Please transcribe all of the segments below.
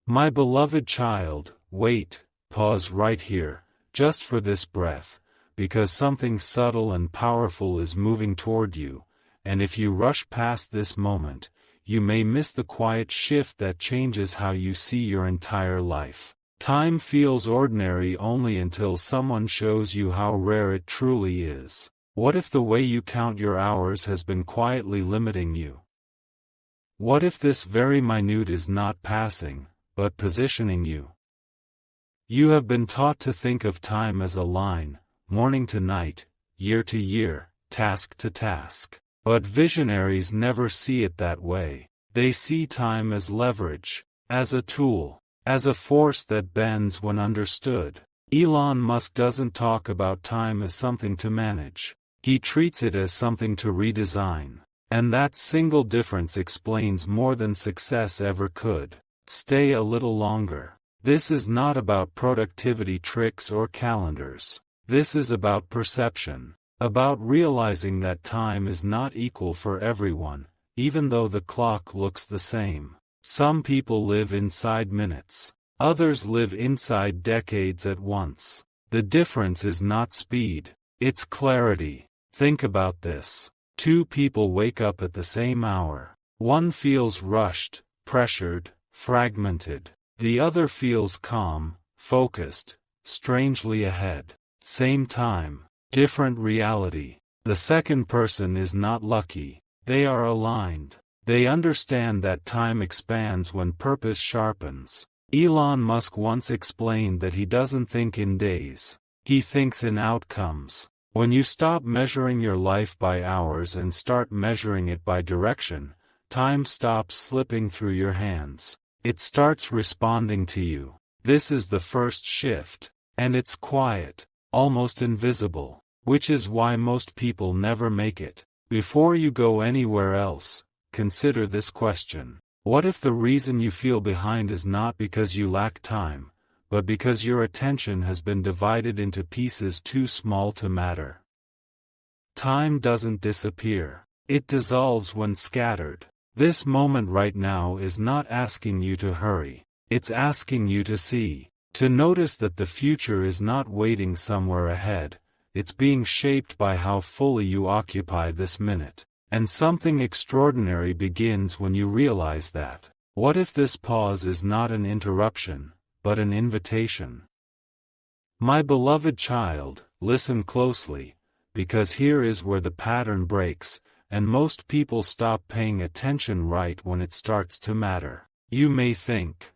My beloved child, wait, pause right here, just for this breath, because something subtle and powerful is moving toward you, and if you rush past this moment, you may miss the quiet shift that changes how you see your entire life. Time feels ordinary only until someone shows you how rare it truly is. What if the way you count your hours has been quietly limiting you? What if this very minute is not passing, but positioning you? You have been taught to think of time as a line, morning to night, year to year, task to task. But visionaries never see it that way. They see time as leverage, as a tool, as a force that bends when understood. Elon Musk doesn't talk about time as something to manage. He treats it as something to redesign. And that single difference explains more than success ever could. Stay a little longer. This is not about productivity tricks or calendars. This is about perception. About realizing that time is not equal for everyone, even though the clock looks the same. Some people live inside minutes. Others live inside decades at once. The difference is not speed. It's clarity. Think about this. Two people wake up at the same hour. One feels rushed, pressured, fragmented. The other feels calm, focused, strangely ahead. Same time. Different reality. The second person is not lucky. They are aligned. They understand that time expands when purpose sharpens. Elon Musk once explained that he doesn't think in days. He thinks in outcomes. When you stop measuring your life by hours and start measuring it by direction, time stops slipping through your hands. It starts responding to you. This is the first shift. And it's quiet, almost invisible. Which is why most people never make it. Before you go anywhere else, consider this question. What if the reason you feel behind is not because you lack time, but because your attention has been divided into pieces too small to matter? Time doesn't disappear. It dissolves when scattered. This moment right now is not asking you to hurry. It's asking you to see. To notice that the future is not waiting somewhere ahead. It's being shaped by how fully you occupy this minute. And something extraordinary begins when you realize that. What if this pause is not an interruption, but an invitation? My beloved child, listen closely, because here is where the pattern breaks, and most people stop paying attention right when it starts to matter. You may think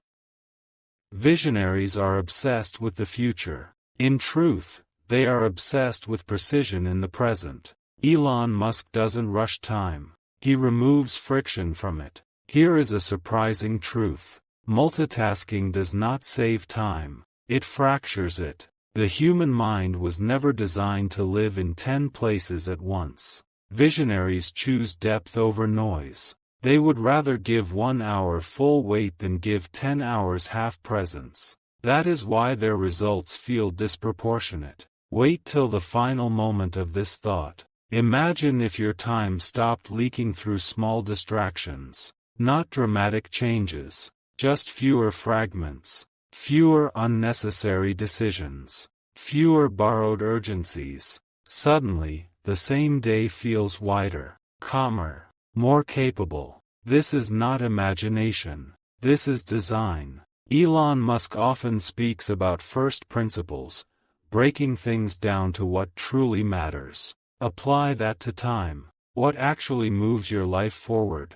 visionaries are obsessed with the future. In truth, they are obsessed with precision in the present. Elon Musk doesn't rush time. He removes friction from it. Here is a surprising truth. Multitasking does not save time. It fractures it. The human mind was never designed to live in 10 places at once. Visionaries choose depth over noise. They would rather give 1 hour full weight than give 10 hours half presence. That is why their results feel disproportionate. Wait till the final moment of this thought. Imagine if your time stopped leaking through small distractions. Not dramatic changes, just fewer fragments, fewer unnecessary decisions, fewer borrowed urgencies. Suddenly, the same day feels wider, calmer, more capable. This is not imagination. This is design. Elon Musk often speaks about first principles, breaking things down to what truly matters. Apply that to time. What actually moves your life forward?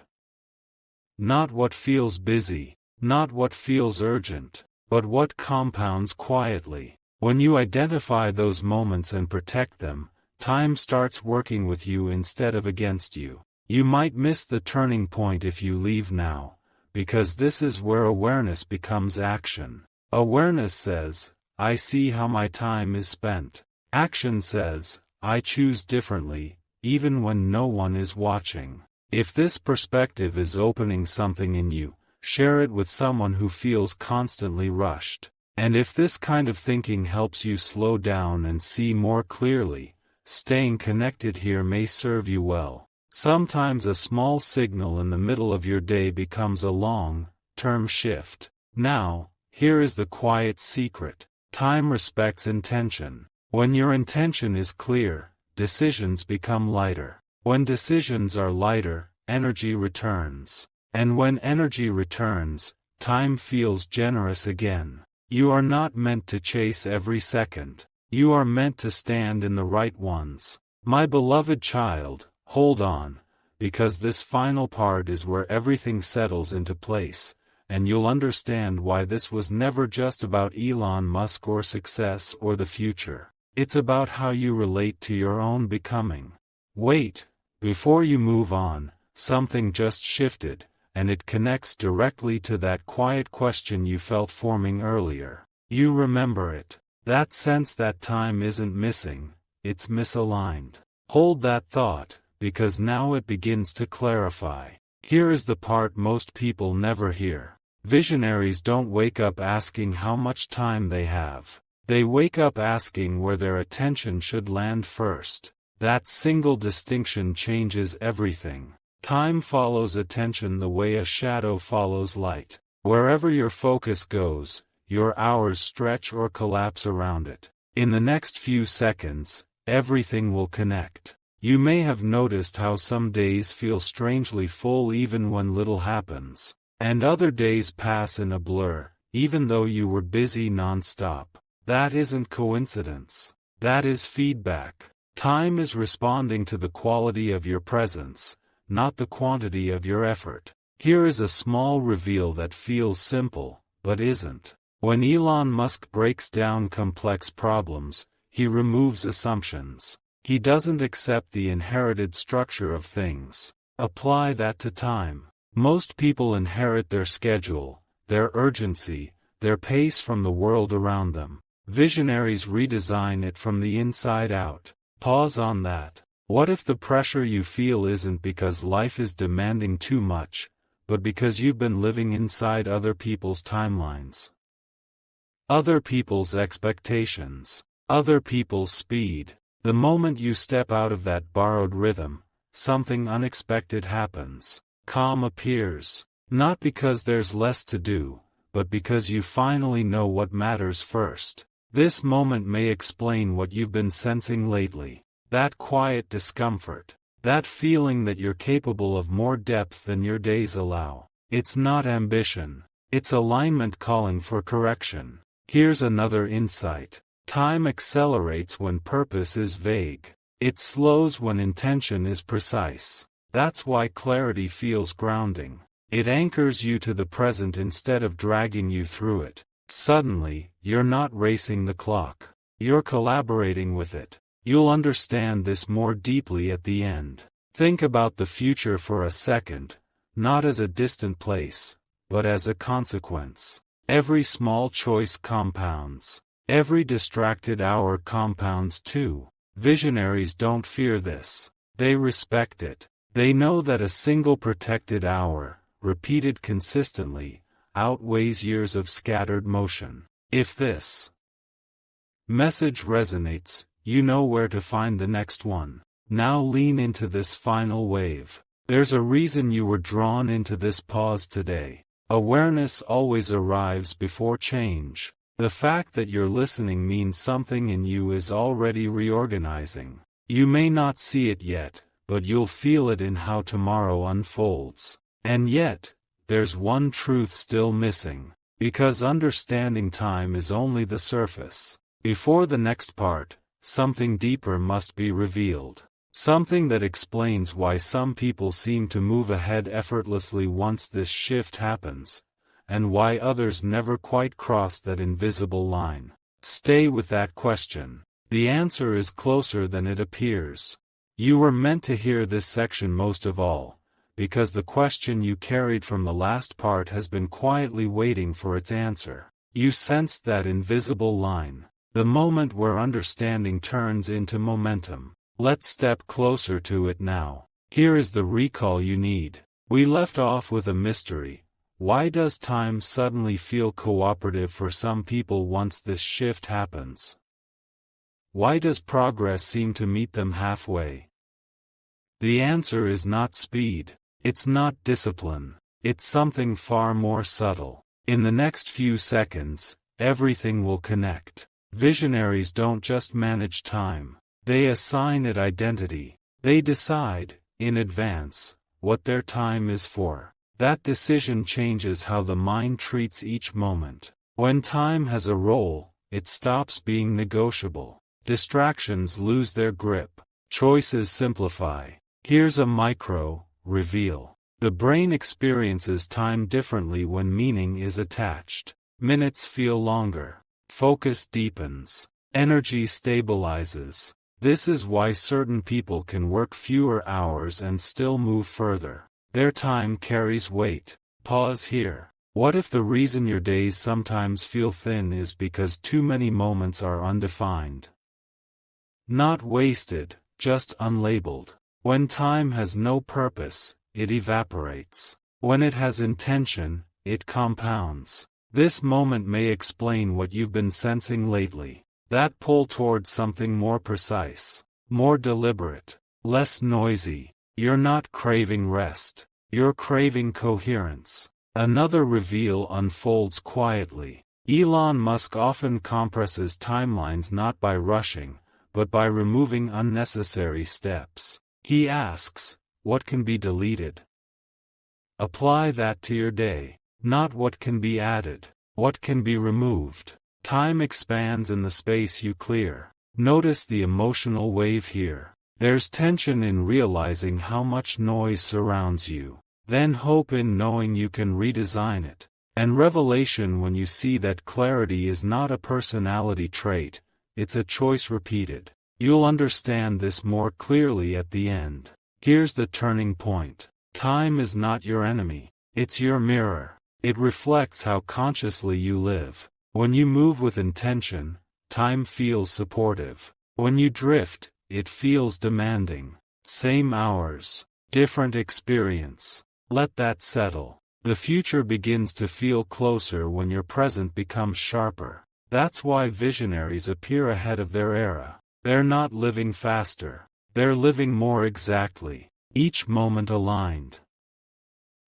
Not what feels busy, not what feels urgent, but what compounds quietly. When you identify those moments and protect them, time starts working with you instead of against you. You might miss the turning point if you leave now, because this is where awareness becomes action. Awareness says, I see how my time is spent. Action says, I choose differently, even when no one is watching. If this perspective is opening something in you, share it with someone who feels constantly rushed. And if this kind of thinking helps you slow down and see more clearly, staying connected here may serve you well. Sometimes a small signal in the middle of your day becomes a long-term shift. Now, here is the quiet secret. Time respects intention. When your intention is clear, decisions become lighter. When decisions are lighter, energy returns. And when energy returns, time feels generous again. You are not meant to chase every second. You are meant to stand in the right ones. My beloved child, hold on, because this final part is where everything settles into place, and you'll understand why this was never just about Elon Musk or success or the future. It's about how you relate to your own becoming. Wait, before you move on, something just shifted, and it connects directly to that quiet question you felt forming earlier. You remember it. That sense that time isn't missing, it's misaligned. Hold that thought, because now it begins to clarify. Here is the part most people never hear. Visionaries don't wake up asking how much time they have. They wake up asking where their attention should land first. That single distinction changes everything. Time follows attention the way a shadow follows light. Wherever your focus goes, your hours stretch or collapse around it. In the next few seconds, everything will connect. You may have noticed how some days feel strangely full even when little happens, and other days pass in a blur, even though you were busy non-stop. That isn't coincidence. That is feedback. Time is responding to the quality of your presence, not the quantity of your effort. Here is a small reveal that feels simple, but isn't. When Elon Musk breaks down complex problems, he removes assumptions. He doesn't accept the inherited structure of things. Apply that to time. Most people inherit their schedule, their urgency, their pace from the world around them. Visionaries redesign it from the inside out. Pause on that. What if the pressure you feel isn't because life is demanding too much, but because you've been living inside other people's timelines? Other people's expectations. Other people's speed. The moment you step out of that borrowed rhythm, something unexpected happens. Calm appears. Not because there's less to do, but because you finally know what matters first. This moment may explain what you've been sensing lately. That quiet discomfort. That feeling that you're capable of more depth than your days allow. It's not ambition. It's alignment calling for correction. Here's another insight. Time accelerates when purpose is vague. It slows when intention is precise. That's why clarity feels grounding. It anchors you to the present instead of dragging you through it. Suddenly, you're not racing the clock. You're collaborating with it. You'll understand this more deeply at the end. Think about the future for a second, not as a distant place, but as a consequence. Every small choice compounds. Every distracted hour compounds too. Visionaries don't fear this. They respect it. They know that a single protected hour, repeated consistently, outweighs years of scattered motion. If this message resonates, you know where to find the next one. Now lean into this final wave. There's a reason you were drawn into this pause today. Awareness always arrives before change. The fact that you're listening means something in you is already reorganizing. You may not see it yet, but you'll feel it in how tomorrow unfolds. And yet, there's one truth still missing. Because understanding time is only the surface. Before the next part, something deeper must be revealed. Something that explains why some people seem to move ahead effortlessly once this shift happens, and why others never quite cross that invisible line. Stay with that question. The answer is closer than it appears. You were meant to hear this section most of all, because the question you carried from the last part has been quietly waiting for its answer. You sensed that invisible line, the moment where understanding turns into momentum. Let's step closer to it now. Here is the recall you need. We left off with a mystery. Why does time suddenly feel cooperative for some people once this shift happens? Why does progress seem to meet them halfway? The answer is not speed. It's not discipline. It's something far more subtle. In the next few seconds, everything will connect. Visionaries don't just manage time. They assign it identity. They decide, in advance, what their time is for. That decision changes how the mind treats each moment. When time has a role, it stops being negotiable. Distractions lose their grip. Choices simplify. Here's a micro reveal. The brain experiences time differently when meaning is attached. Minutes feel longer. Focus deepens. Energy stabilizes. This is why certain people can work fewer hours and still move further. Their time carries weight. Pause here. What if the reason your days sometimes feel thin is because too many moments are undefined? Not wasted, just unlabeled. When time has no purpose, it evaporates. When it has intention, it compounds. This moment may explain what you've been sensing lately. That pull towards something more precise, more deliberate, less noisy. You're not craving rest. You're craving coherence. Another reveal unfolds quietly. Elon Musk often compresses timelines not by rushing, but by removing unnecessary steps. He asks, what can be deleted? Apply that to your day. Not what can be added, what can be removed. Time expands in the space you clear. Notice the emotional wave here. There's tension in realizing how much noise surrounds you. Then hope in knowing you can redesign it. And revelation when you see that clarity is not a personality trait, it's a choice repeated. You'll understand this more clearly at the end. Here's the turning point. Time is not your enemy. It's your mirror. It reflects how consciously you live. When you move with intention, time feels supportive. When you drift, it feels demanding. Same hours, different experience. Let that settle. The future begins to feel closer when your present becomes sharper. That's why visionaries appear ahead of their era. They're not living faster. They're living more exactly, each moment aligned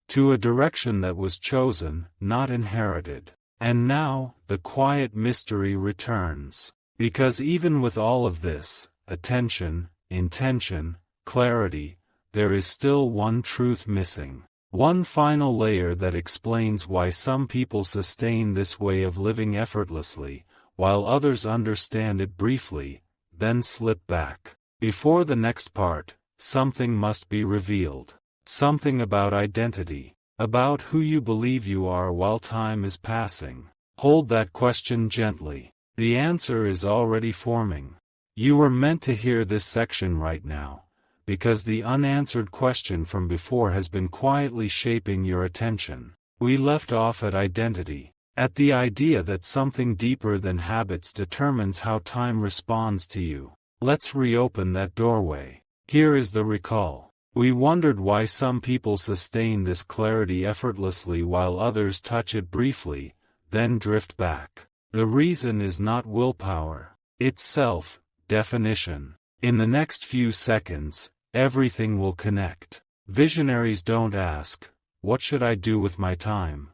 to a direction that was chosen, not inherited. And now, the quiet mystery returns. Because even with all of this, attention, intention, clarity, there is still one truth missing. One final layer that explains why some people sustain this way of living effortlessly, while others understand it briefly, then slip back. Before the next part, something must be revealed. Something about identity. About who you believe you are while time is passing. Hold that question gently. The answer is already forming. You were meant to hear this section right now, because the unanswered question from before has been quietly shaping your attention. We left off at identity, at the idea that something deeper than habits determines how time responds to you. Let's reopen that doorway. Here is the recall. We wondered why some people sustain this clarity effortlessly while others touch it briefly, then drift back. The reason is not willpower. It's self-definition. In the next few seconds, everything will connect. Visionaries don't ask, what should I do with my time?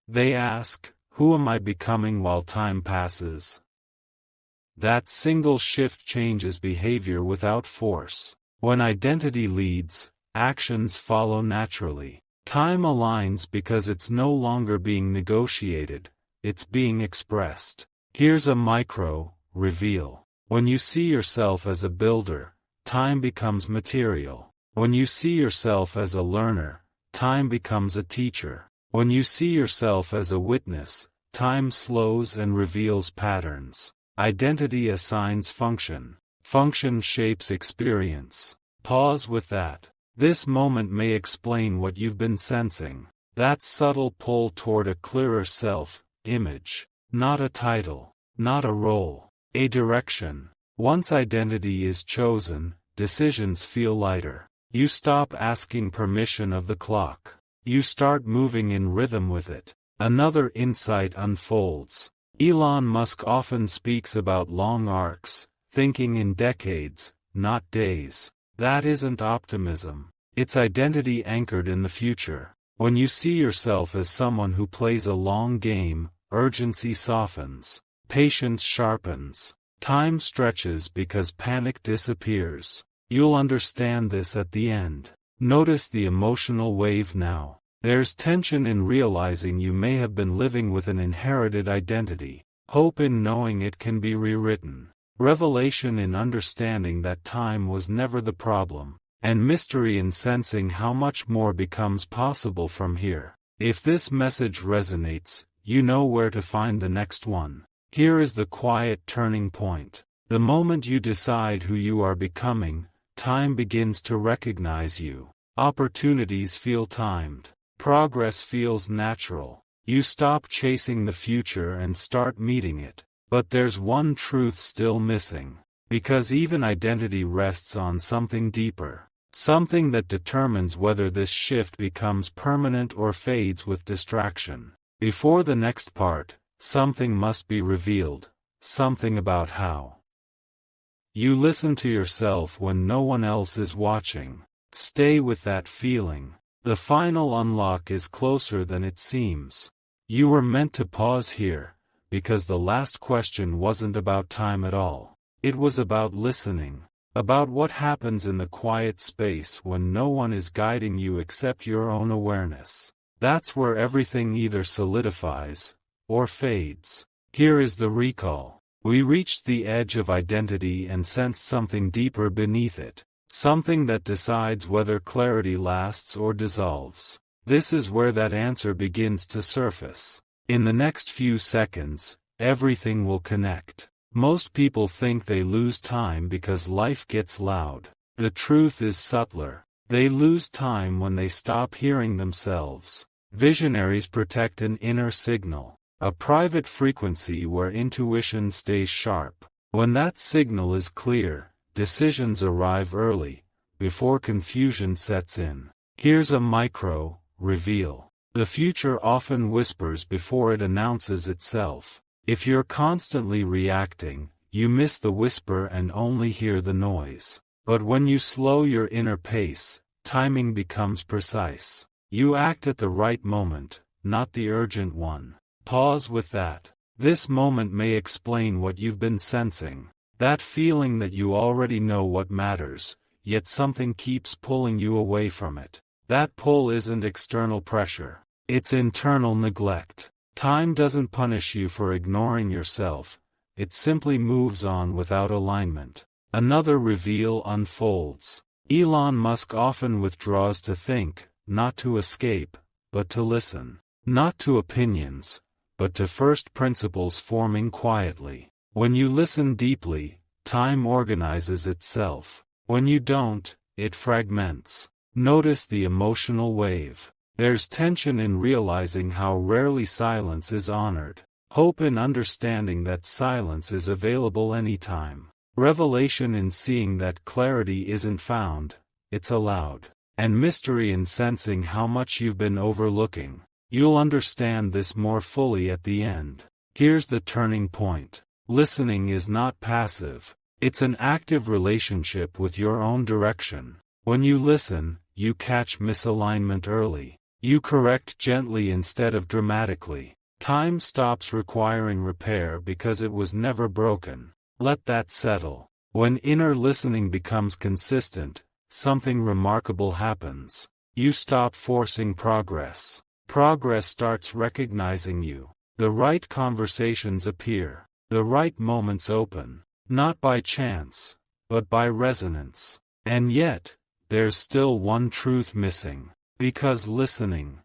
They ask, who am I becoming while time passes? That single shift changes behavior without force. When identity leads, actions follow naturally. Time aligns because it's no longer being negotiated, it's being expressed. Here's a micro reveal. When you see yourself as a builder, time becomes material. When you see yourself as a learner, time becomes a teacher. When you see yourself as a witness, time slows and reveals patterns. Identity assigns function. Function shapes experience. Pause with that. This moment may explain what you've been sensing. That subtle pull toward a clearer self-image. Not a title. Not a role. A direction. Once identity is chosen, decisions feel lighter. You stop asking permission of the clock. You start moving in rhythm with it. Another insight unfolds. Elon Musk often speaks about long arcs, thinking in decades, not days. That isn't optimism. It's identity anchored in the future. When you see yourself as someone who plays a long game, urgency softens, patience sharpens, time stretches because panic disappears. You'll understand this at the end. Notice the emotional wave now. There's tension in realizing you may have been living with an inherited identity, hope in knowing it can be rewritten, revelation in understanding that time was never the problem, and mystery in sensing how much more becomes possible from here. If this message resonates, you know where to find the next one. Here is the quiet turning point. The moment you decide who you are becoming, time begins to recognize you. Opportunities feel timed. Progress feels natural. You stop chasing the future and start meeting it. But there's one truth still missing. Because even identity rests on something deeper. Something that determines whether this shift becomes permanent or fades with distraction. Before the next part, something must be revealed. Something about how you listen to yourself when no one else is watching. Stay with that feeling. The final unlock is closer than it seems. You were meant to pause here, because the last question wasn't about time at all. It was about listening, about what happens in the quiet space when no one is guiding you except your own awareness. That's where everything either solidifies or fades. Here is the recall. We reached the edge of identity and sensed something deeper beneath it. Something that decides whether clarity lasts or dissolves. This is where that answer begins to surface. In the next few seconds, everything will connect. Most people think they lose time because life gets loud. The truth is subtler. They lose time when they stop hearing themselves. Visionaries protect an inner signal, a private frequency where intuition stays sharp. When that signal is clear, decisions arrive early, before confusion sets in. Here's a micro reveal. The future often whispers before it announces itself. If you're constantly reacting, you miss the whisper and only hear the noise. But when you slow your inner pace, timing becomes precise. You act at the right moment, not the urgent one. Pause with that. This moment may explain what you've been sensing. That feeling that you already know what matters, yet something keeps pulling you away from it. That pull isn't external pressure. It's internal neglect. Time doesn't punish you for ignoring yourself. It simply moves on without alignment. Another reveal unfolds. Elon Musk often withdraws to think, not to escape, but to listen. Not to opinions, but to first principles forming quietly. When you listen deeply, time organizes itself. When you don't, it fragments. Notice the emotional wave. There's tension in realizing how rarely silence is honored. Hope in understanding that silence is available anytime. Revelation in seeing that clarity isn't found, it's allowed. And mystery in sensing how much you've been overlooking. You'll understand this more fully at the end. Here's the turning point. Listening is not passive. It's an active relationship with your own direction. When you listen, you catch misalignment early. You correct gently instead of dramatically. Time stops requiring repair because it was never broken. Let that settle. When inner listening becomes consistent, something remarkable happens. You stop forcing progress. Progress starts recognizing you. The right conversations appear. The right moments open. Not by chance, but by resonance. And yet, there's still one truth missing. Because listening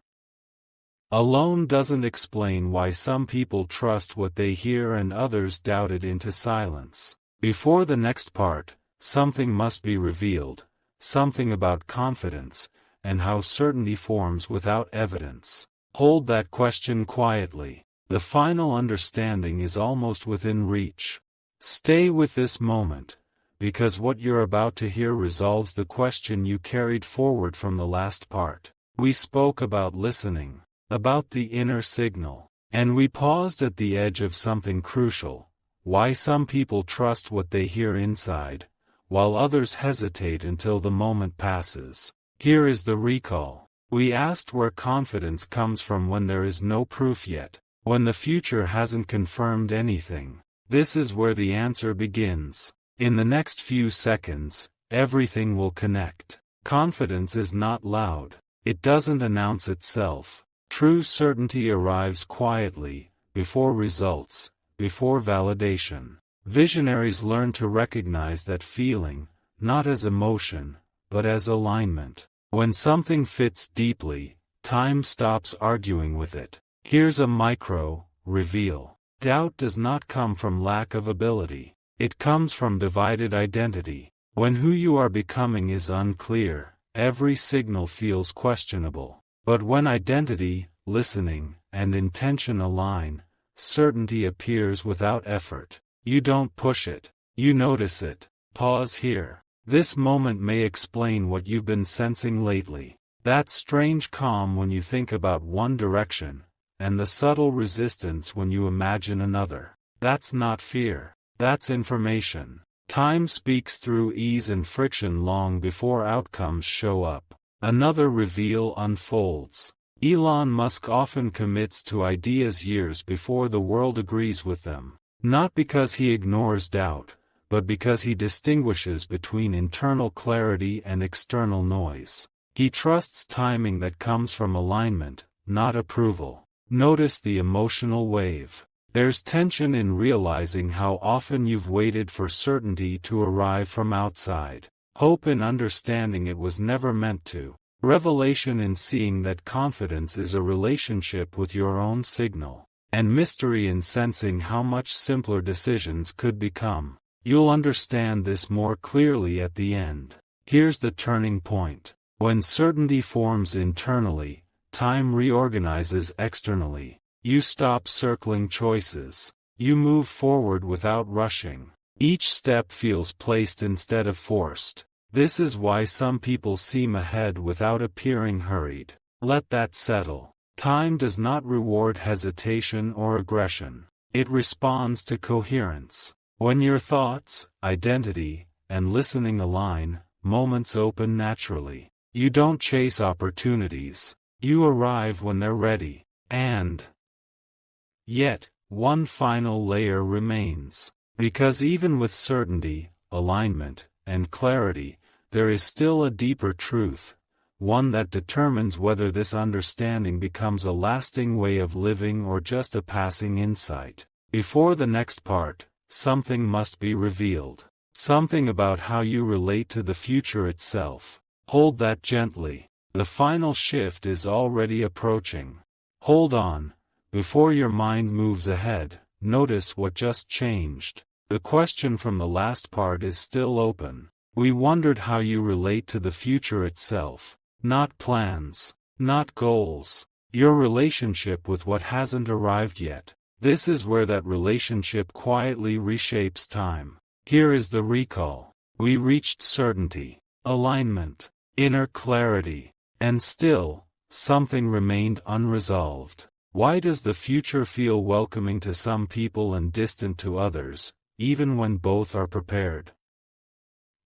alone doesn't explain why some people trust what they hear and others doubt it into silence. Before the next part, something must be revealed. Something about confidence, and how certainty forms without evidence. Hold that question quietly. The final understanding is almost within reach. Stay with this moment, because what you're about to hear resolves the question you carried forward from the last part. We spoke about listening, about the inner signal, and we paused at the edge of something crucial: why some people trust what they hear inside, while others hesitate until the moment passes. Here is the recall. We asked where confidence comes from when there is no proof yet, when the future hasn't confirmed anything. This is where the answer begins. In the next few seconds, everything will connect. Confidence is not loud. It doesn't announce itself. True certainty arrives quietly, before results, before validation. Visionaries learn to recognize that feeling, not as emotion, but as alignment. When something fits deeply, time stops arguing with it. Here's a micro reveal. Doubt does not come from lack of ability. It comes from divided identity. When who you are becoming is unclear, every signal feels questionable. But when identity, listening, and intention align, certainty appears without effort. You don't push it. You notice it. Pause here. This moment may explain what you've been sensing lately. That strange calm when you think about one direction, and the subtle resistance when you imagine another. That's not fear. That's information. Time speaks through ease and friction long before outcomes show up. Another reveal unfolds. Elon Musk often commits to ideas years before the world agrees with them. Not because he ignores doubt, but because he distinguishes between internal clarity and external noise. He trusts timing that comes from alignment, not approval. Notice the emotional wave. There's tension in realizing how often you've waited for certainty to arrive from outside. Hope in understanding it was never meant to. Revelation in seeing that confidence is a relationship with your own signal. And mystery in sensing how much simpler decisions could become. You'll understand this more clearly at the end. Here's the turning point. When certainty forms internally, time reorganizes externally. You stop circling choices. You move forward without rushing. Each step feels placed instead of forced. This is why some people seem ahead without appearing hurried. Let that settle. Time does not reward hesitation or aggression. It responds to coherence. When your thoughts, identity, and listening align, moments open naturally. You don't chase opportunities. You arrive when they're ready. And yet, one final layer remains. Because even with certainty, alignment, and clarity, there is still a deeper truth. One that determines whether this understanding becomes a lasting way of living or just a passing insight. Before the next part, something must be revealed. Something about how you relate to the future itself. Hold that gently. The final shift is already approaching. Hold on. Before your mind moves ahead, notice what just changed. The question from the last part is still open. We wondered how you relate to the future itself. Not plans, not goals. Your relationship with what hasn't arrived yet. This is where that relationship quietly reshapes time. Here is the recall. We reached certainty, alignment, inner clarity, and still, something remained unresolved. Why does the future feel welcoming to some people and distant to others, even when both are prepared?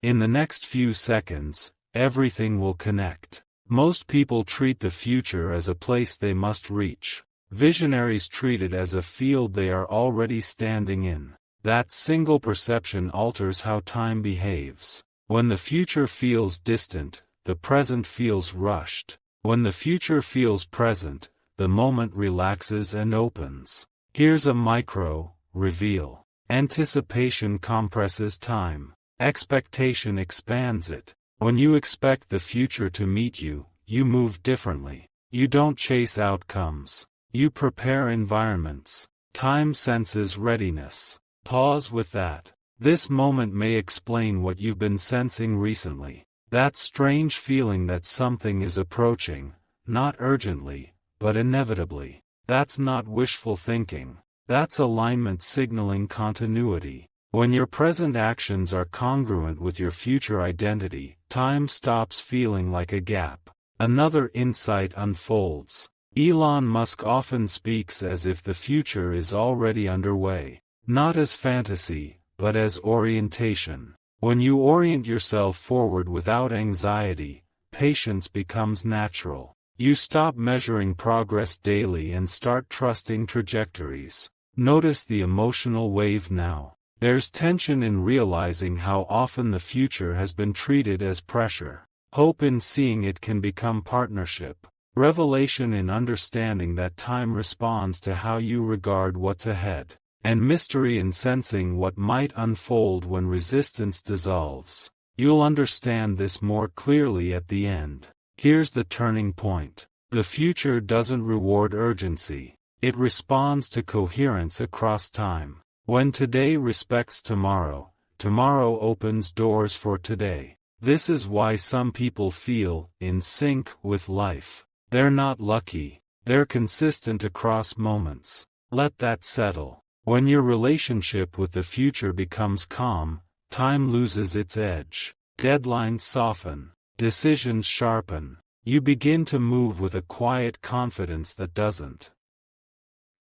In the next few seconds, everything will connect. Most people treat the future as a place they must reach. Visionaries treat it as a field they are already standing in. That single perception alters how time behaves. When the future feels distant, the present feels rushed. When the future feels present, the moment relaxes and opens. Here's a micro reveal. Anticipation compresses time. Expectation expands it. When you expect the future to meet you, you move differently. You don't chase outcomes. You prepare environments. Time senses readiness. Pause with that. This moment may explain what you've been sensing recently. That strange feeling that something is approaching, not urgently, but inevitably. That's not wishful thinking. That's alignment signaling continuity. When your present actions are congruent with your future identity, time stops feeling like a gap. Another insight unfolds. Elon Musk often speaks as if the future is already underway. Not as fantasy, but as orientation. When you orient yourself forward without anxiety, patience becomes natural. You stop measuring progress daily and start trusting trajectories. Notice the emotional wave now. There's tension in realizing how often the future has been treated as pressure. Hope in seeing it can become partnership. Revelation in understanding that time responds to how you regard what's ahead. And mystery in sensing what might unfold when resistance dissolves. You'll understand this more clearly at the end. Here's the turning point. The future doesn't reward urgency. It responds to coherence across time. When today respects tomorrow, tomorrow opens doors for today. This is why some people feel in sync with life. They're not lucky. They're consistent across moments. Let that settle. When your relationship with the future becomes calm, time loses its edge. Deadlines soften. Decisions sharpen. You begin to move with a quiet confidence that doesn't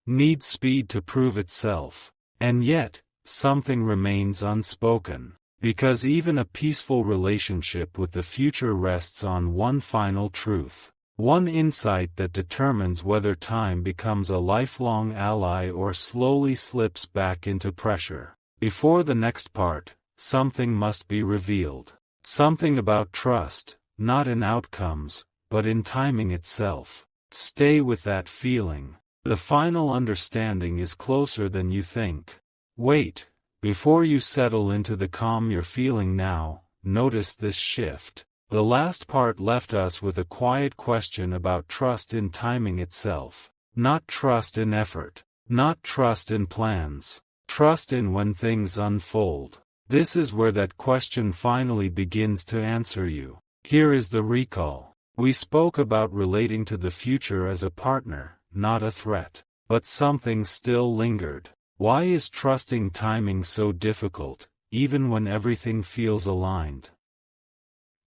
need speed to prove itself. And yet, something remains unspoken. Because even a peaceful relationship with the future rests on one final truth. One insight that determines whether time becomes a lifelong ally or slowly slips back into pressure. Before the next part, something must be revealed. Something about trust, not in outcomes, but in timing itself. Stay with that feeling. The final understanding is closer than you think. Wait, before you settle into the calm you're feeling now, notice this shift. The last part left us with a quiet question about trust in timing itself. Not trust in effort. Not trust in plans. Trust in when things unfold. This is where that question finally begins to answer you. Here is the recall. We spoke about relating to the future as a partner, not a threat. But something still lingered. Why is trusting timing so difficult, even when everything feels aligned?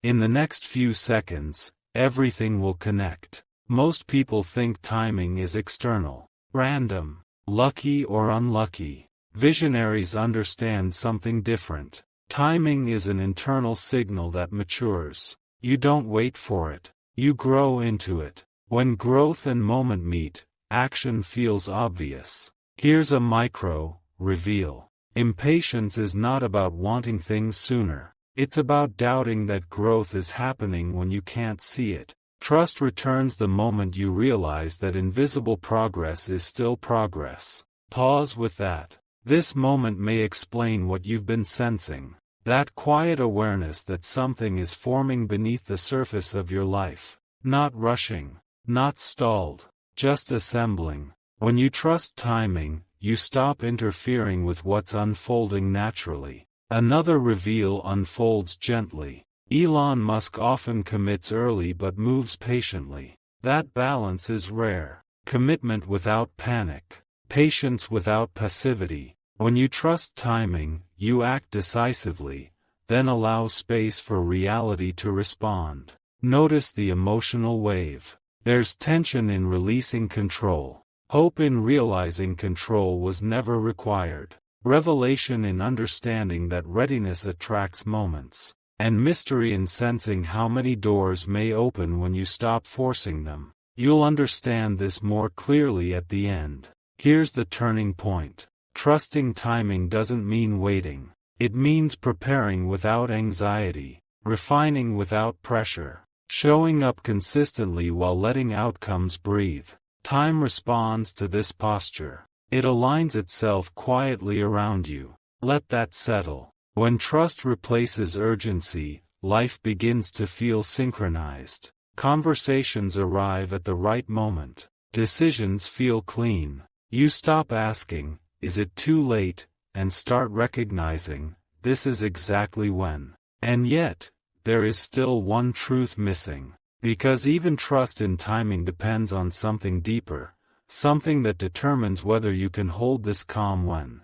In the next few seconds, everything will connect. Most people think timing is external, random, lucky or unlucky. Visionaries understand something different. Timing is an internal signal that matures. You don't wait for it. You grow into it. When growth and moment meet, action feels obvious. Here's a micro reveal. Impatience is not about wanting things sooner. It's about doubting that growth is happening when you can't see it. Trust returns the moment you realize that invisible progress is still progress. Pause with that. This moment may explain what you've been sensing. That quiet awareness that something is forming beneath the surface of your life. Not rushing. Not stalled. Just assembling. When you trust timing, you stop interfering with what's unfolding naturally. Another reveal unfolds gently. Elon Musk often commits early but moves patiently. That balance is rare. Commitment without panic. Patience without passivity. When you trust timing, you act decisively, then allow space for reality to respond. Notice the emotional wave. There's tension in releasing control. Hope in realizing control was never required. Revelation in understanding that readiness attracts moments. And mystery in sensing how many doors may open when you stop forcing them. You'll understand this more clearly at the end. Here's the turning point. Trusting timing doesn't mean waiting. It means preparing without anxiety, refining without pressure, showing up consistently while letting outcomes breathe. Time responds to this posture. It aligns itself quietly around you. Let that settle. When trust replaces urgency, life begins to feel synchronized. Conversations arrive at the right moment. Decisions feel clean. You stop asking, "Is it too late?" and start recognizing, "This is exactly when." And yet, there is still one truth missing. Because even trust in timing depends on something deeper. Something that determines whether you can hold this calm when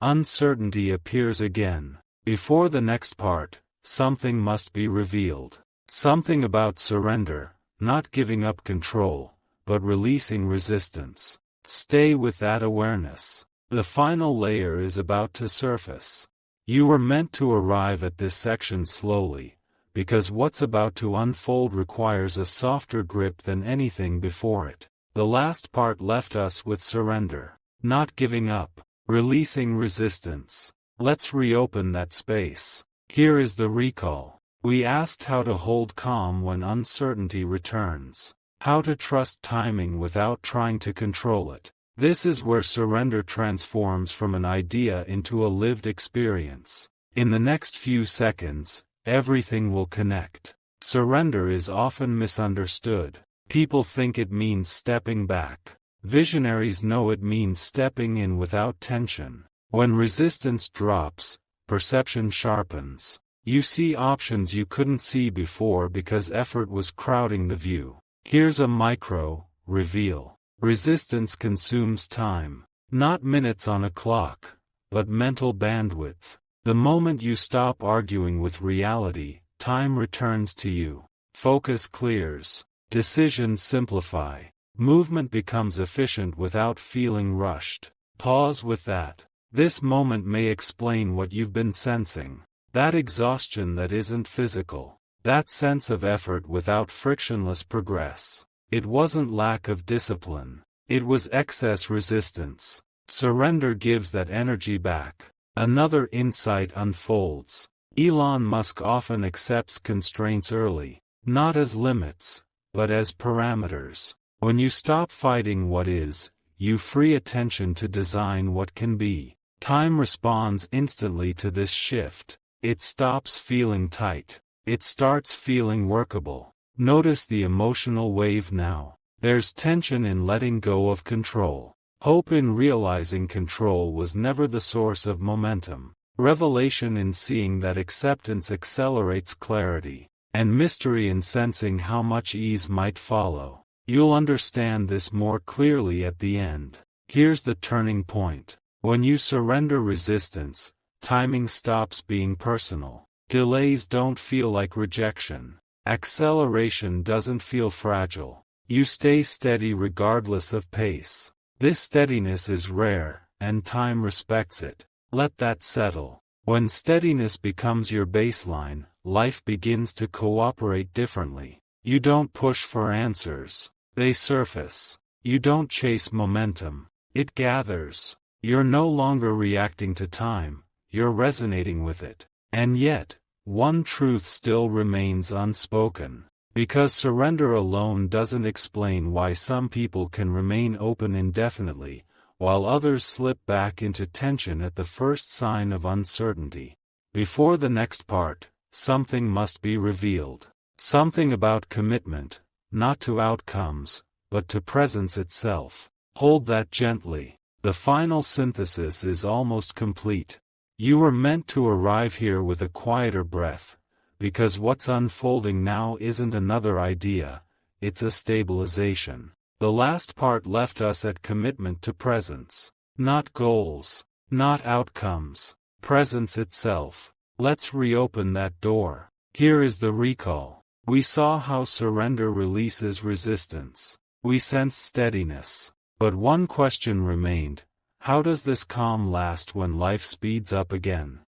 uncertainty appears again. Before the next part, something must be revealed. Something about surrender, not giving up control, but releasing resistance. Stay with that awareness. The final layer is about to surface. You were meant to arrive at this section slowly, because what's about to unfold requires a softer grip than anything before it. The last part left us with surrender, not giving up, releasing resistance. Let's reopen that space. Here is the recall. We asked how to hold calm when uncertainty returns, how to trust timing without trying to control it. This is where surrender transforms from an idea into a lived experience. In the next few seconds, everything will connect. Surrender is often misunderstood. People think it means stepping back. Visionaries know it means stepping in without tension. When resistance drops, perception sharpens. You see options you couldn't see before because effort was crowding the view. Here's a micro reveal. Resistance consumes time. Not minutes on a clock, but mental bandwidth. The moment you stop arguing with reality, time returns to you. Focus clears. Decisions simplify. Movement becomes efficient without feeling rushed. Pause with that. This moment may explain what you've been sensing. That exhaustion that isn't physical. That sense of effort without frictionless progress. It wasn't lack of discipline. It was excess resistance. Surrender gives that energy back. Another insight unfolds. Elon Musk often accepts constraints early, not as limits, but as parameters. When you stop fighting what is, you free attention to design what can be. Time responds instantly to this shift. It stops feeling tight. It starts feeling workable. Notice the emotional wave now. There's tension in letting go of control. Hope in realizing control was never the source of momentum. Revelation in seeing that acceptance accelerates clarity. And mystery in sensing how much ease might follow. You'll understand this more clearly at the end. Here's the turning point. When you surrender resistance, timing stops being personal. Delays don't feel like rejection. Acceleration doesn't feel fragile. You stay steady regardless of pace. This steadiness is rare, and time respects it. Let that settle. When steadiness becomes your baseline, life begins to cooperate differently. You don't push for answers. They surface. You don't chase momentum. It gathers. You're no longer reacting to time, you're resonating with it. And yet, one truth still remains unspoken. Because surrender alone doesn't explain why some people can remain open indefinitely, while others slip back into tension at the first sign of uncertainty. Before the next part, something must be revealed. Something about commitment, not to outcomes, but to presence itself. Hold that gently. The final synthesis is almost complete. You were meant to arrive here with a quieter breath, because what's unfolding now isn't another idea, it's a stabilization. The last part left us at commitment to presence. Not goals, not outcomes, presence itself. Let's reopen that door. Here is the recall. We saw how surrender releases resistance. We sensed steadiness. But one question remained: how does this calm last when life speeds up again?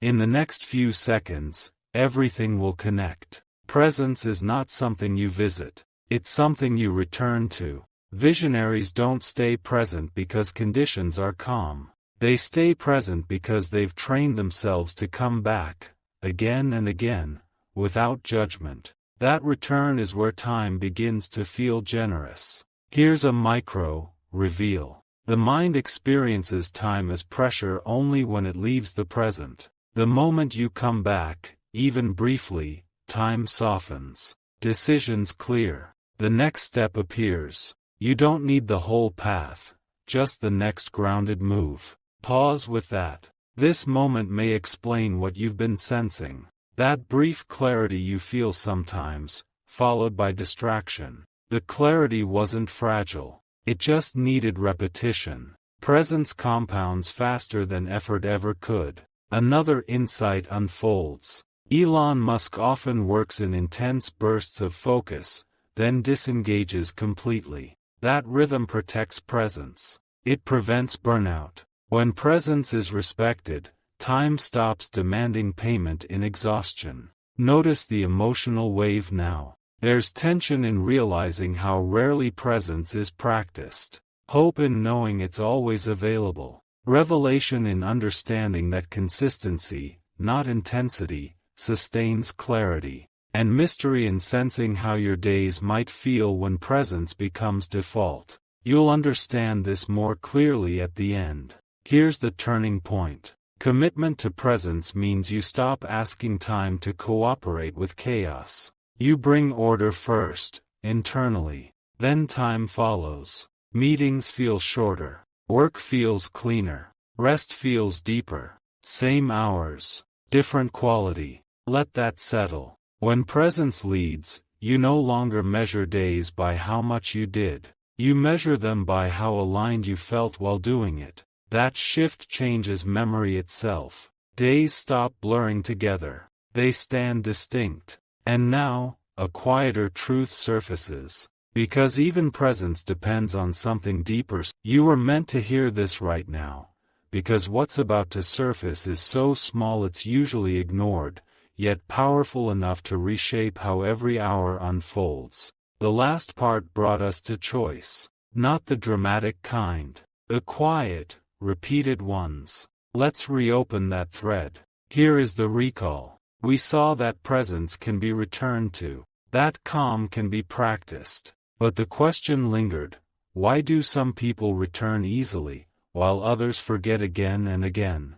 In the next few seconds, everything will connect. Presence is not something you visit. It's something you return to. Visionaries don't stay present because conditions are calm. They stay present because they've trained themselves to come back, again and again, without judgment. That return is where time begins to feel generous. Here's a micro reveal. The mind experiences time as pressure only when it leaves the present. The moment you come back, even briefly, time softens. Decisions clear. The next step appears. You don't need the whole path, just the next grounded move. Pause with that. This moment may explain what you've been sensing. That brief clarity you feel sometimes, followed by distraction. The clarity wasn't fragile. It just needed repetition. Presence compounds faster than effort ever could. Another insight unfolds. Elon Musk often works in intense bursts of focus, then disengages completely. That rhythm protects presence. It prevents burnout. When presence is respected, time stops demanding payment in exhaustion. Notice the emotional wave now. There's tension in realizing how rarely presence is practiced. Hope in knowing it's always available. Revelation in understanding that consistency, not intensity, sustains clarity. And mystery in sensing how your days might feel when presence becomes default. You'll understand this more clearly at the end. Here's the turning point. Commitment to presence means you stop asking time to cooperate with chaos. You bring order first, internally. Then time follows. Meetings feel shorter. Work feels cleaner. Rest feels deeper. Same hours. Different quality. Let that settle. When presence leads, you no longer measure days by how much you did. You measure them by how aligned you felt while doing it. That shift changes memory itself. Days stop blurring together. They stand distinct. And now, a quieter truth surfaces. Because even presence depends on something deeper. You were meant to hear this right now. Because what's about to surface is so small it's usually ignored, yet powerful enough to reshape how every hour unfolds. The last part brought us to choice. Not the dramatic kind. The quiet, repeated ones. Let's reopen that thread. Here is the recall. We saw that presence can be returned to. That calm can be practiced. But the question lingered, why do some people return easily, while others forget again and again?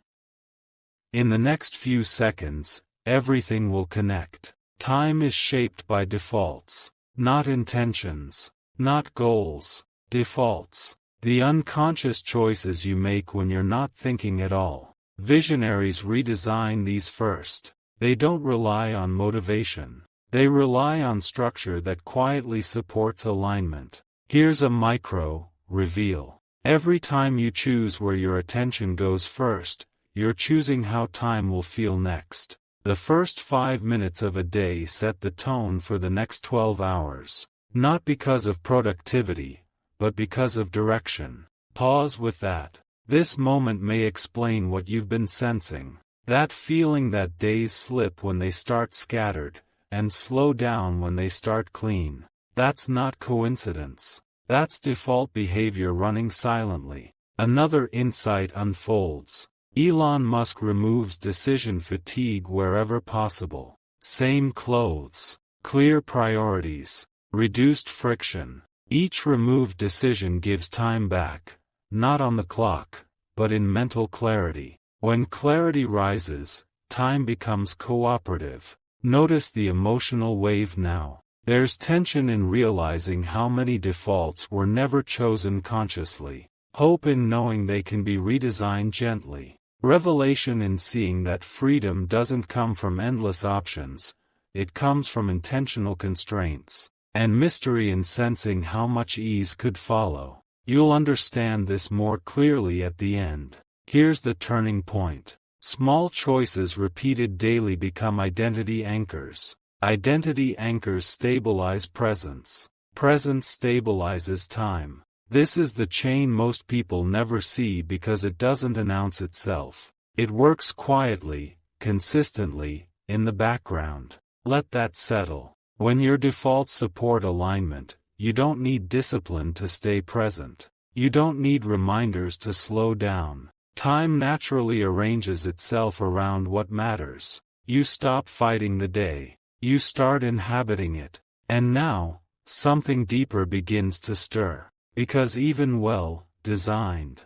In the next few seconds, everything will connect. Time is shaped by defaults, not intentions, not goals, defaults. The unconscious choices you make when you're not thinking at all. Visionaries redesign these first. They don't rely on motivation. They rely on structure that quietly supports alignment. Here's a micro reveal. Every time you choose where your attention goes first, you're choosing how time will feel next. The first 5 minutes of a day set the tone for the next 12 hours. Not because of productivity, but because of direction. Pause with that. This moment may explain what you've been sensing. That feeling that days slip when they start scattered, and slow down when they start clean. That's not coincidence. That's default behavior running silently. Another insight unfolds. Elon Musk removes decision fatigue wherever possible. Same clothes. Clear priorities. Reduced friction. Each removed decision gives time back. Not on the clock, but in mental clarity. When clarity rises, time becomes cooperative. Notice the emotional wave now. There's tension in realizing how many defaults were never chosen consciously. Hope in knowing they can be redesigned gently. Revelation in seeing that freedom doesn't come from endless options, it comes from intentional constraints. And mystery in sensing how much ease could follow. You'll understand this more clearly at the end. Here's the turning point. Small choices repeated daily become identity anchors. Identity anchors stabilize presence. Presence stabilizes time. This is the chain most people never see because it doesn't announce itself. It works quietly, consistently, in the background. Let that settle. When your defaults support alignment, you don't need discipline to stay present. You don't need reminders to slow down. Time naturally arranges itself around what matters. You stop fighting the day. You start inhabiting it. And now, something deeper begins to stir. Because even well-designed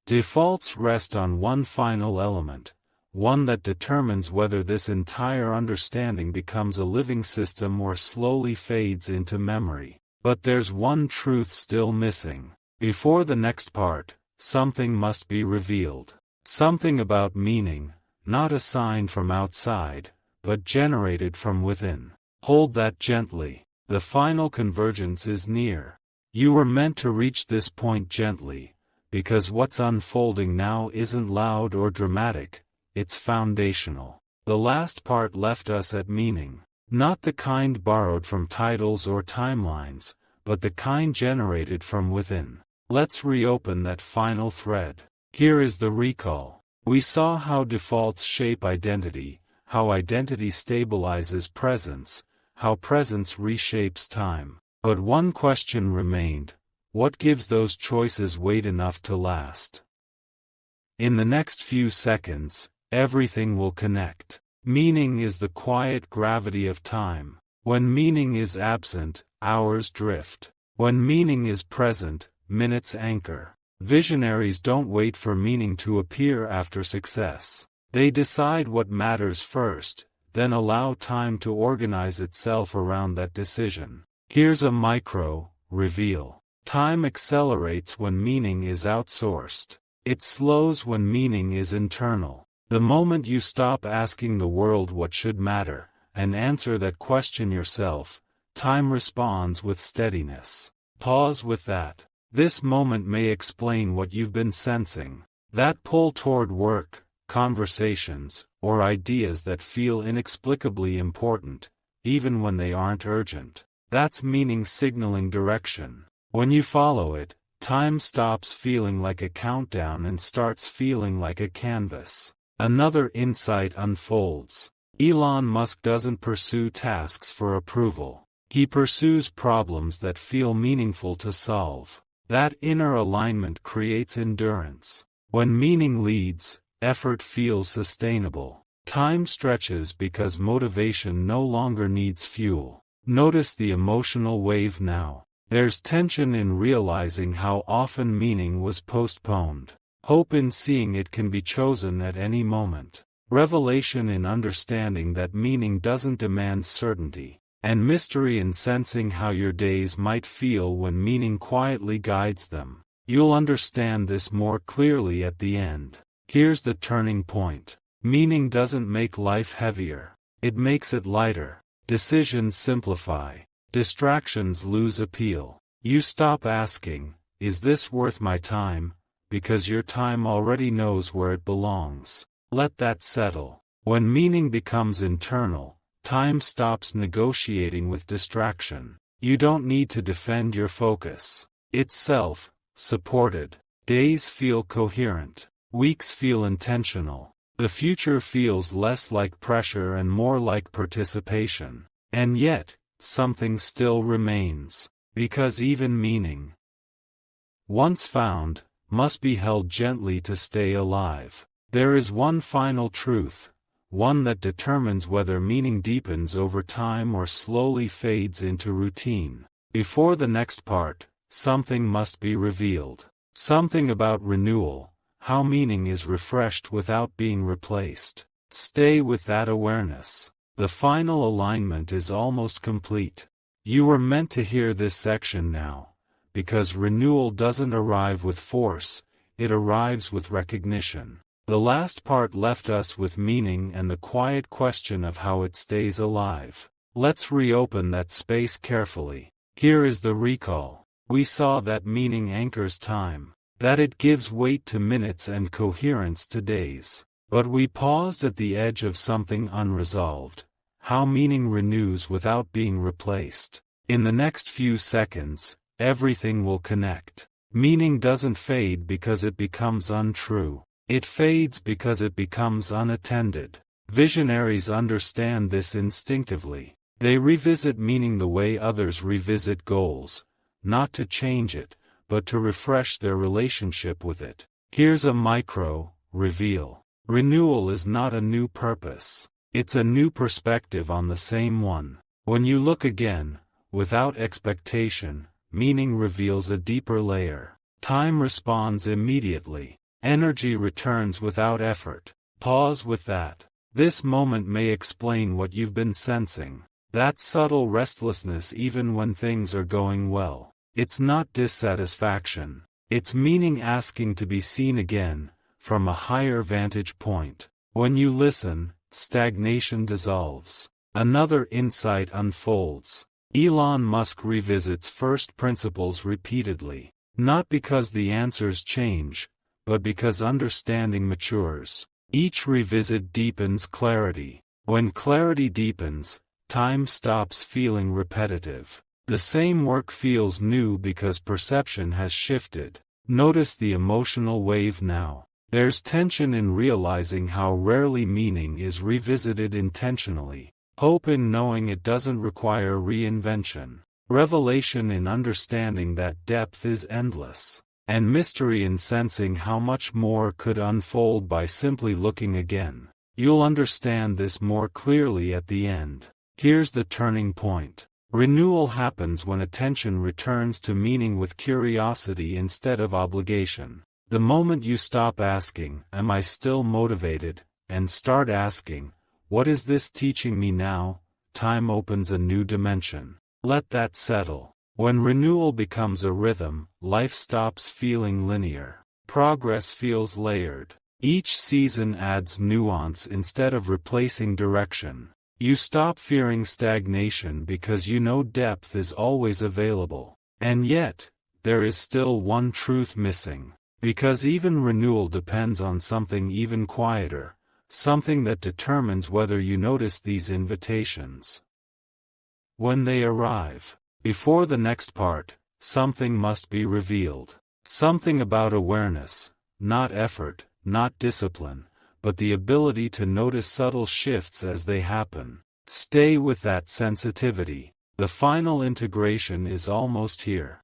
defaults rest on one final element, one that determines whether this entire understanding becomes a living system or slowly fades into memory. But there's one truth still missing. Before the next part, something must be revealed. Something about meaning, not assigned from outside, but generated from within. Hold that gently. The final convergence is near. You were meant to reach this point gently, because what's unfolding now isn't loud or dramatic, it's foundational. The last part left us at meaning. Not the kind borrowed from titles or timelines, but the kind generated from within. Let's reopen that final thread. Here is the recall. We saw how defaults shape identity, how identity stabilizes presence, how presence reshapes time. But one question remained: what gives those choices weight enough to last? In the next few seconds, everything will connect. Meaning is the quiet gravity of time. When meaning is absent, hours drift. When meaning is present, minutes anchor. Visionaries don't wait for meaning to appear after success. They decide what matters first, then allow time to organize itself around that decision. Here's a micro reveal. Time accelerates when meaning is outsourced. It slows when meaning is internal. The moment you stop asking the world what should matter, and answer that question yourself, time responds with steadiness. Pause with that. This moment may explain what you've been sensing. That pull toward work, conversations, or ideas that feel inexplicably important, even when they aren't urgent. That's meaning signaling direction. When you follow it, time stops feeling like a countdown and starts feeling like a canvas. Another insight unfolds. Elon Musk doesn't pursue tasks for approval. He pursues problems that feel meaningful to solve. That inner alignment creates endurance. When meaning leads, effort feels sustainable. Time stretches because motivation no longer needs fuel. Notice the emotional wave now. There's tension in realizing how often meaning was postponed. Hope in seeing it can be chosen at any moment. Revelation in understanding that meaning doesn't demand certainty. And mystery in sensing how your days might feel when meaning quietly guides them. You'll understand this more clearly at the end. Here's the turning point. Meaning doesn't make life heavier. It makes it lighter. Decisions simplify. Distractions lose appeal. You stop asking, "Is this worth my time?" because your time already knows where it belongs. Let that settle. When meaning becomes internal, time stops negotiating with distraction. You don't need to defend your focus. It's self-supported. Days feel coherent. Weeks feel intentional. The future feels less like pressure and more like participation. And yet, something still remains. Because even meaning, once found, must be held gently to stay alive. There is one final truth, one that determines whether meaning deepens over time or slowly fades into routine. Before the next part, something must be revealed. Something about renewal, how meaning is refreshed without being replaced. Stay with that awareness. The final alignment is almost complete. You were meant to hear this section now, because renewal doesn't arrive with force, it arrives with recognition. The last part left us with meaning and the quiet question of how it stays alive. Let's reopen that space carefully. Here is the recall. We saw that meaning anchors time, that it gives weight to minutes and coherence to days. But we paused at the edge of something unresolved. How meaning renews without being replaced. In the next few seconds, everything will connect. Meaning doesn't fade because it becomes untrue. It fades because it becomes unattended. Visionaries understand this instinctively. They revisit meaning the way others revisit goals, not to change it, but to refresh their relationship with it. Here's a micro reveal. Renewal is not a new purpose. It's a new perspective on the same one. When you look again, without expectation, meaning reveals a deeper layer. Time responds immediately. Energy returns without effort. Pause with that. This moment may explain what you've been sensing. That subtle restlessness even when things are going well. It's not dissatisfaction. It's meaning asking to be seen again, from a higher vantage point. When you listen, stagnation dissolves. Another insight unfolds. Elon Musk revisits first principles repeatedly. Not because the answers change, but because understanding matures. Each revisit deepens clarity. When clarity deepens, time stops feeling repetitive. The same work feels new because perception has shifted. Notice the emotional wave now. There's tension in realizing how rarely meaning is revisited intentionally, hope in knowing it doesn't require reinvention, revelation in understanding that depth is endless, and mystery in sensing how much more could unfold by simply looking again. You'll understand this more clearly at the end. Here's the turning point. Renewal happens when attention returns to meaning with curiosity instead of obligation. The moment you stop asking, "Am I still motivated?" and start asking, "What is this teaching me now?" time opens a new dimension. Let that settle. When renewal becomes a rhythm, life stops feeling linear. Progress feels layered. Each season adds nuance instead of replacing direction. You stop fearing stagnation because you know depth is always available. And yet, there is still one truth missing. Because even renewal depends on something even quieter, something that determines whether you notice these invitations. When they arrive, before the next part, something must be revealed. Something about awareness, not effort, not discipline, but the ability to notice subtle shifts as they happen. Stay with that sensitivity. The final integration is almost here.